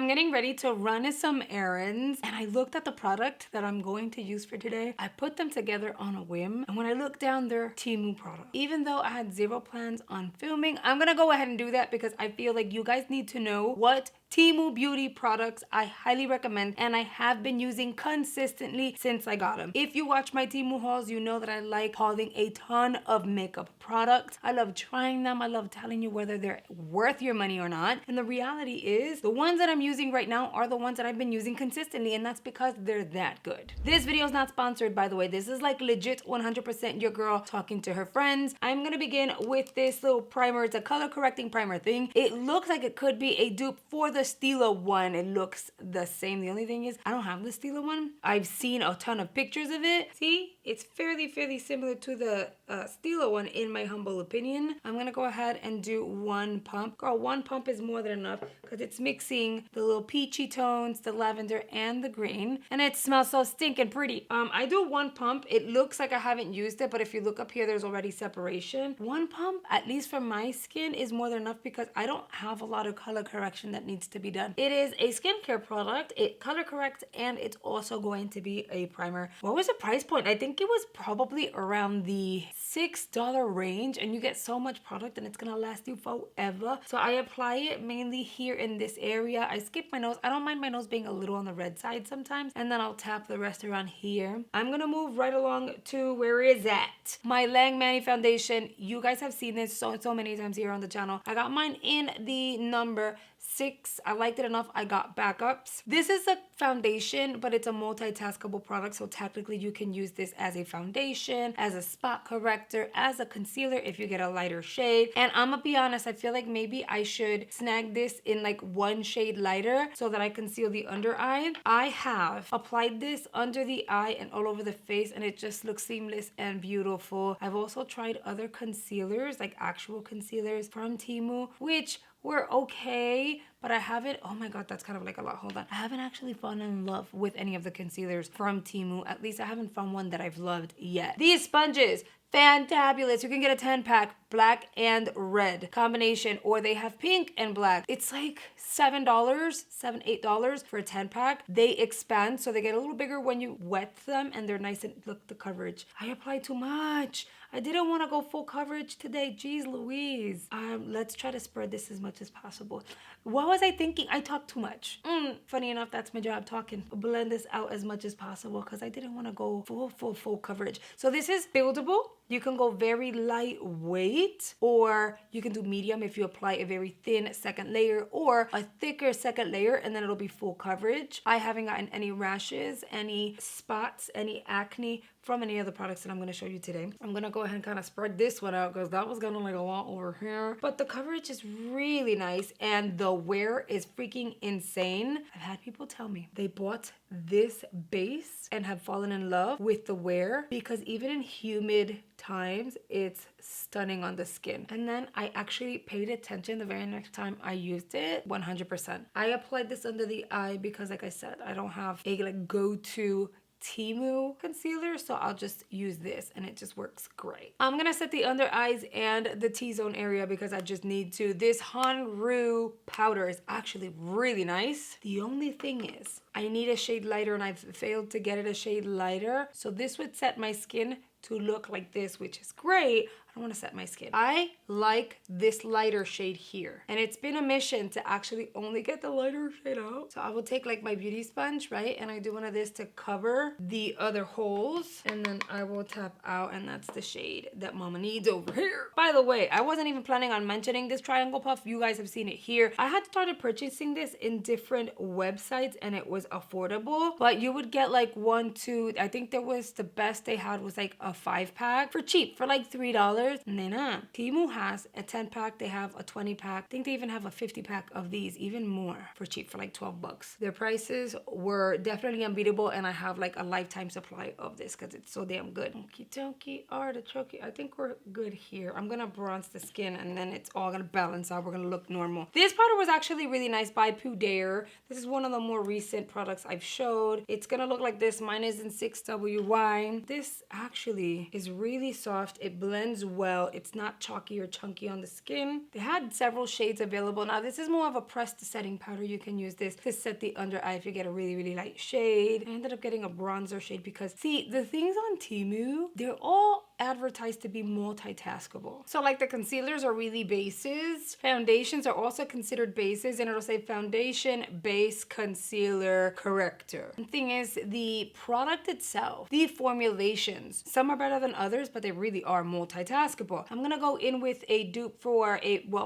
I'm getting ready to run some errands and I looked at the product that I'm going to use for today. I put them together on a whim, and when I looked down, they're Temu products. Even though I had zero plans on filming, I'm gonna go ahead and do that because I feel like you guys need to know what Temu beauty products I highly recommend and I have been using consistently since I got them. If you watch my Temu hauls, you know that I like hauling a ton of makeup products. I love trying them. I love telling you whether they're worth your money or not. And the reality is the ones that I'm using right now are the ones that I've been using consistently, and that's because they're that good. This video is not sponsored, by the way. This is like legit 100% your girl talking to her friends. I'm gonna begin with this little primer. It's a color correcting primer thing. It looks like it could be a dupe for the Stila one. It looks the same. The only thing is I don't have the Stila one. I've seen a ton of pictures of it. See, it's fairly similar to the Stila one in my humble opinion. I'm gonna go ahead and do one pump. Girl, one pump is more than enough because it's mixing the little peachy tones, the lavender and the green, and it smells so stinking pretty. I do one pump. It looks like I haven't used it, but if you look up here, there's already separation. One pump, at least for my skin, is more than enough because I don't have a lot of color correction that needs to be done. It is a skincare product. It color corrects and it's also going to be a primer. What was the price point? I think it was probably around the $6 range, and you get so much product and it's gonna last you forever. So I apply it mainly here in this area. I skip my nose. I don't mind my nose being a little on the red side sometimes, and then I'll tap the rest around here. I'm gonna move right along to where is that? My Lang Manny foundation. You guys have seen this so many times here on the channel. I got mine in the number 6. I liked it enough. I got backups. This is a foundation, but it's a multitaskable product. So technically you can use this as a foundation, as a spot corrector, as a concealer if you get a lighter shade. And I'm gonna be honest, I feel like maybe I should snag this in like one shade lighter so that I conceal the under eye. I have applied this under the eye and all over the face, and it just looks seamless and beautiful. I've also tried other concealers, like actual concealers from Temu, which were okay, but I haven't, oh my god, that's kind of like a lot, hold on. I haven't actually fallen in love with any of the concealers from Temu. At least I haven't found one that I've loved yet. These sponges, fantabulous. You can get a 10-pack, black and red combination, or they have pink and black. It's like $7, $8 for a 10-pack. They expand, so they get a little bigger when you wet them, and they're nice. And look, the coverage. I applied too much. I didn't want to go full coverage today. Jeez Louise. Let's try to spread this as much as possible. What was I thinking? I talked too much. Funny enough, that's my job, talking. Blend this out as much as possible because I didn't want to go full coverage. So this is buildable. You can go very lightweight, or you can do medium if you apply a very thin second layer or a thicker second layer, and then it'll be full coverage. I haven't gotten any rashes, any spots, any acne from any of the products that I'm going to show you today. I'm going to go ahead and kind of spread this one out because that was going to like a lot over here. But the coverage is really nice and the wear is freaking insane. I've had people tell me they bought this base and have fallen in love with the wear because even in humid times, it's stunning on the skin. And then I actually paid attention the very next time I used it, 100%. I applied this under the eye because, like I said, I don't have a like go-to Temu concealer, so I'll just use this and it just works great. I'm gonna set the under eyes and the T-zone area because I just need to. This Hanru powder is actually really nice. The only thing is I need a shade lighter and I've failed to get it a shade lighter, so this would set my skin to look like this, which is great. I don't want to set my skin. I like this lighter shade here, and it's been a mission to actually only get the lighter shade out. So I will take like my beauty sponge, right, and I do one of this to cover the other holes, and then I will tap out, and that's the shade that mama needs over here. By the way, I wasn't even planning on mentioning this triangle puff. You guys have seen it here. I had started purchasing this in different websites and it was affordable, but you would get like 1, 2, I think there was the best they had was like a 5-pack for cheap, for like $3. Nena. Temu has a 10-pack. They have a 20-pack. I think they even have a 50-pack of these, even more, for cheap, for like 12 bucks. Their prices were definitely unbeatable, and I have like a lifetime supply of this because it's so damn good. Okie dokie, artichoke. I think we're good here. I'm gonna bronze the skin and then it's all gonna balance out. We're gonna look normal. This powder was actually really nice by Pudare. This is one of the more recent products I've showed. It's gonna look like this. Mine is in 6WY. This actually is really soft. It blends well. It's not chalky or chunky on the skin. They had several shades available. Now this is more of a pressed setting powder. You can use this to set the under eye if you get a really, really light shade. I ended up getting a bronzer shade because, see, the things on Temu, they're all advertised to be multitaskable. So like the concealers are really bases. Foundations are also considered bases, and it'll say foundation, base, concealer, corrector. The thing is, the product itself, the formulations, some are better than others, but they really are multitaskable. I'm gonna go in with a dupe for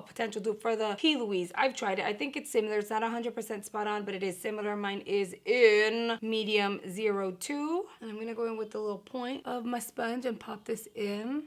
potential dupe for the P. Louise. I've tried it. I think it's similar. It's not 100% spot on, but it is similar. Mine is in medium 02. And I'm gonna go in with the little point of my sponge and pop this in.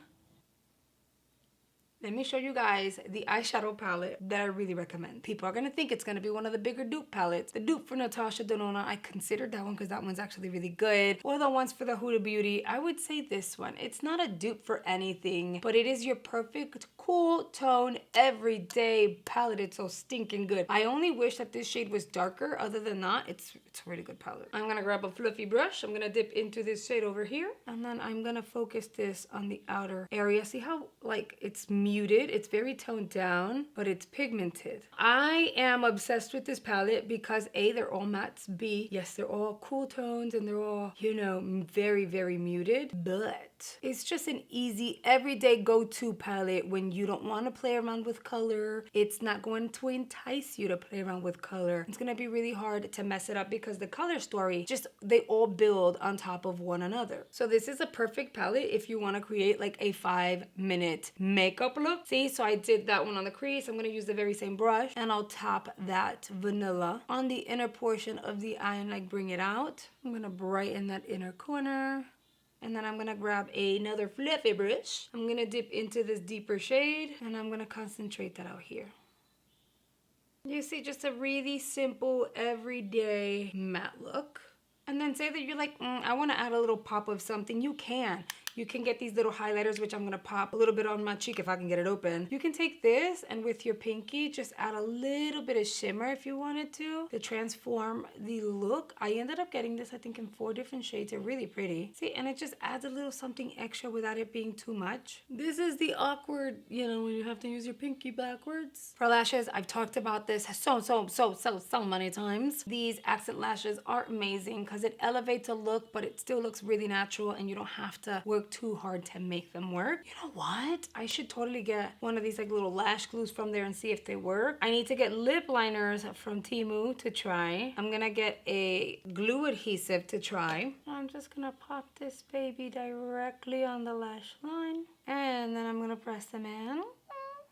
Let me show you guys the eyeshadow palette that I really recommend. People are gonna think it's gonna be one of the bigger dupe palettes. The dupe for Natasha Denona, I considered that one because that one's actually really good. Or the ones for the Huda Beauty, I would say this one. It's not a dupe for anything, but it is your perfect cool tone everyday palette. It's so stinking good. I only wish that this shade was darker. Other than that, it's a really good palette. I'm gonna grab a fluffy brush. I'm gonna dip into this shade over here, and then I'm gonna focus this on the outer area. See how like it's muted? It's very toned down, but it's pigmented. I am obsessed with this palette because A, they're all mattes. B, yes, they're all cool tones and they're all, you know, very, very muted, but it's just an easy everyday go-to palette when you don't want to play around with color. It's not going to entice you to play around with color. It's gonna be really hard to mess it up because the color story, just they all build on top of one another. So this is a perfect palette if you want to create like a 5-minute makeup look. See, so I did that one on the crease. I'm gonna use the very same brush and I'll tap that vanilla on the inner portion of the eye and like bring it out. I'm gonna brighten that inner corner. And then I'm gonna grab another fluffy brush. I'm gonna dip into this deeper shade and I'm gonna concentrate that out here. You see, just a really simple, everyday matte look. And then say that you're like, I wanna add a little pop of something. You can. You can get these little highlighters, which I'm gonna pop a little bit on my cheek if I can get it open. You can take this and with your pinky, just add a little bit of shimmer if you wanted to transform the look. I ended up getting this, I think, in 4 different shades. They're really pretty. See, and it just adds a little something extra without it being too much. This is the awkward, you know, when you have to use your pinky backwards. For lashes, I've talked about this so many times. These accent lashes are amazing because it elevates a look, but it still looks really natural and you don't have to work too hard to make them work. You know what? I should totally get one of these like little lash glues from there and see if they work. I need to get lip liners from Temu to try. I'm gonna get a glue adhesive to try. I'm just gonna pop this baby directly on the lash line and then I'm gonna press them in.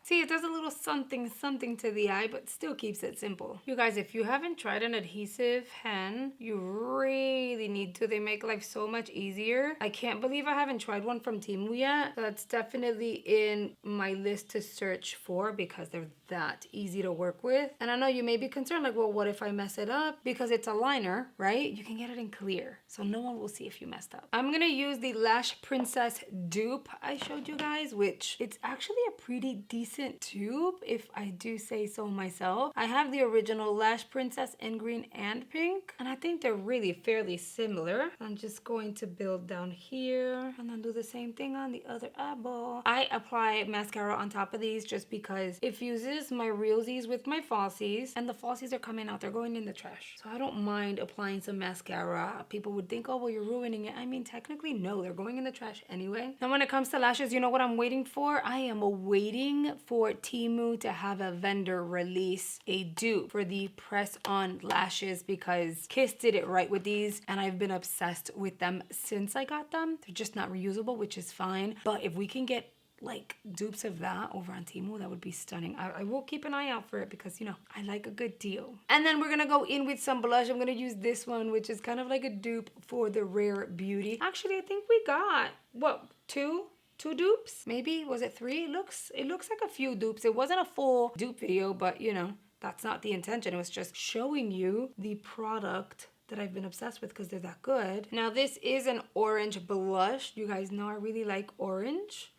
See, it does a little something to the eye, but still keeps it simple. You guys, if you haven't tried an adhesive pen, you really need to. They make life so much easier. I can't believe I haven't tried one from Temu yet. That's definitely in my list to search for because they're that easy to work with. And I know you may be concerned, like, well, what if I mess it up? Because it's a liner, right? You can get it in clear, so no one will see if you messed up. I'm gonna use the Lash Princess dupe I showed you guys, which it's actually a pretty decent dupe, if I do say so myself. I have the original Lash Princess in green and pink, and I think they're really fairly similar. I'm just going to build down here and then do the same thing on the other eyeball. I apply mascara on top of these just because it fuses my realsies with my falsies, and the falsies are coming out. They're going in the trash. So I don't mind applying some mascara. People would think, oh, well, you're ruining it. I mean, technically, no, they're going in the trash anyway. Now, when it comes to lashes, you know what I'm waiting for? I am waiting for Temu to have a vendor release a dupe for the press-on lashes because Kiss did it right with these, and I've been obsessed with them since I got them. They're just not reusable, which is fine. But if we can get like dupes of that over on Temu, that would be stunning. I will keep an eye out for it because, you know, I like a good deal. And then we're gonna go in with some blush. I'm gonna use this one, which is kind of like a dupe for the Rare Beauty. Actually, I think we got, what, two dupes? Maybe, was it 3? It looks like a few dupes. It wasn't a full dupe video, but you know, that's not the intention. It was just showing you the product that I've been obsessed with because they're that good. Now, this is an orange blush. You guys know I really like orange.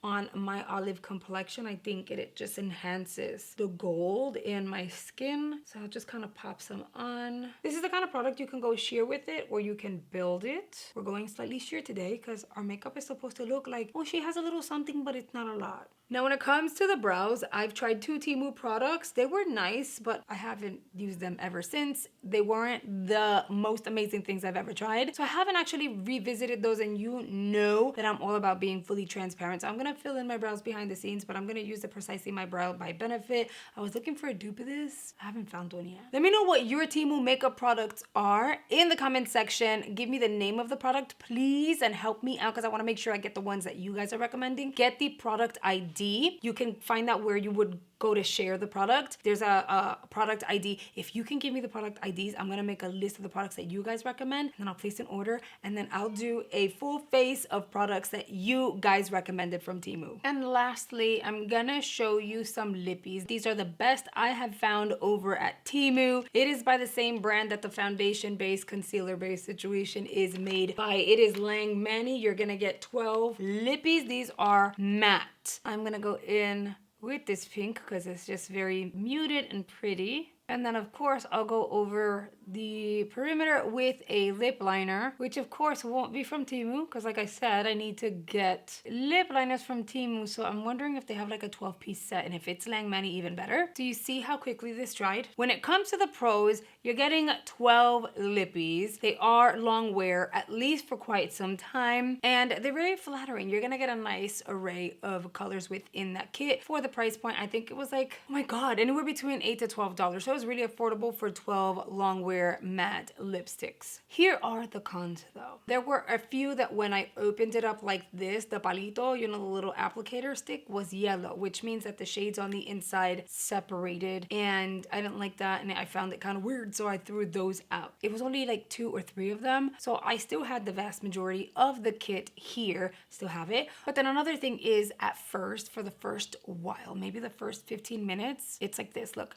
on my olive complexion. I think it just enhances the gold in my skin. So I'll just kind of pop some on. This is the kind of product you can go sheer with it or you can build it. We're going slightly sheer today because our makeup is supposed to look like, oh, she has a little something, but it's not a lot. Now, when it comes to the brows, I've tried 2 Temu products. They were nice, but I haven't used them ever since. They weren't the most amazing things I've ever tried. So I haven't actually revisited those, and you know that I'm all about being fully transparent. So I'm gonna fill in my brows behind the scenes, but I'm gonna use the Precisely My Brow by Benefit. I was looking for a dupe of this. I haven't found one yet. Let me know what your Temu makeup products are in the comment section. Give me the name of the product, please, and help me out because I wanna make sure I get the ones that you guys are recommending. Get the product ID. You can find that where you would go to share the product. There's a product ID. If you can give me the product IDs, I'm gonna make a list of the products that you guys recommend, and then I'll place an order, and then I'll do a full face of products that you guys recommended from Temu. And lastly, I'm gonna show you some lippies. These are the best I have found over at Temu. It is by the same brand that the foundation-based, concealer-based situation is made by. It is Lang Manny. You're gonna get 12 lippies. These are matte. I'm gonna go in with this pink because it's just very muted and pretty. And then of course I'll go over the perimeter with a lip liner, which of course won't be from Temu because like I said, I need to get lip liners from Temu. So I'm wondering if they have like a 12-piece set, and if it's Lang Manny, even better. Do you see how quickly this dried? When it comes to the pros, you're getting 12 lippies. They are long wear, at least for quite some time, and they're very flattering. You're gonna get a nice array of colors within that kit for the price point. I think it was like, oh my God, anywhere between $8 to $12. So it was really affordable for 12 long wear matte lipsticks. Here are the cons though. There were a few that when I opened it up like this, the palito, you know, the little applicator stick, was yellow, which means that the shades on the inside separated, and I didn't like that, and I found it kind of weird, so I threw those out. It was only like 2 or 3 of them, so I still had the vast majority of the kit here, still have it. But then another thing is, at first, for the first while, maybe the first 15 minutes, it's like this, look.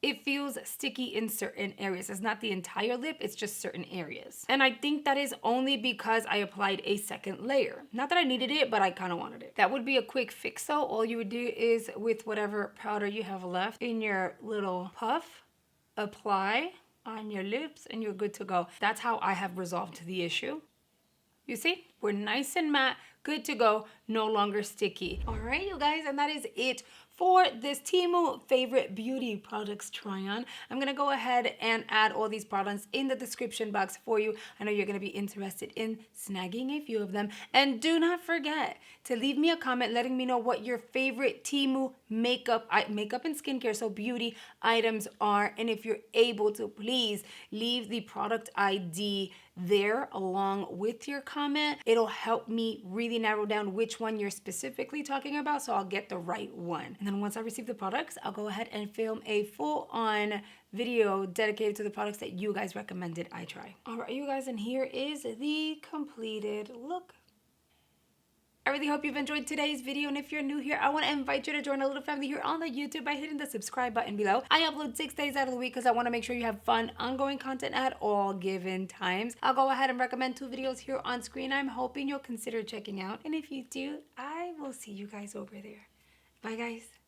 It feels sticky in certain areas. It's not the entire lip, it's just certain areas. And I think that is only because I applied a second layer. Not that I needed it, but I kind of wanted it. That would be a quick fix though. All you would do is, with whatever powder you have left in your little puff, apply on your lips and you're good to go. That's how I have resolved the issue. You see, we're nice and matte, good to go, no longer sticky. All right, you guys, and that is it for this Temu favorite beauty products try on. I'm gonna go ahead and add all these products in the description box for you. I know you're gonna be interested in snagging a few of them. And do not forget to leave me a comment letting me know what your favorite Temu makeup and skincare, so beauty items are. And if you're able to, please leave the product ID there along with your comment. It'll help me really narrow down which one you're specifically talking about, so I'll get the right one. And then once I receive the products, I'll go ahead and film a full-on video dedicated to the products that you guys recommended I try. All right, you guys, and here is the completed look. I really hope you've enjoyed today's video, and if you're new here, I want to invite you to join a little family here on the YouTube by hitting the subscribe button below. I upload 6 days out of the week because I want to make sure you have fun, ongoing content at all given times. I'll go ahead and recommend 2 videos here on screen I'm hoping you'll consider checking out, and if you do, I will see you guys over there. Bye, guys.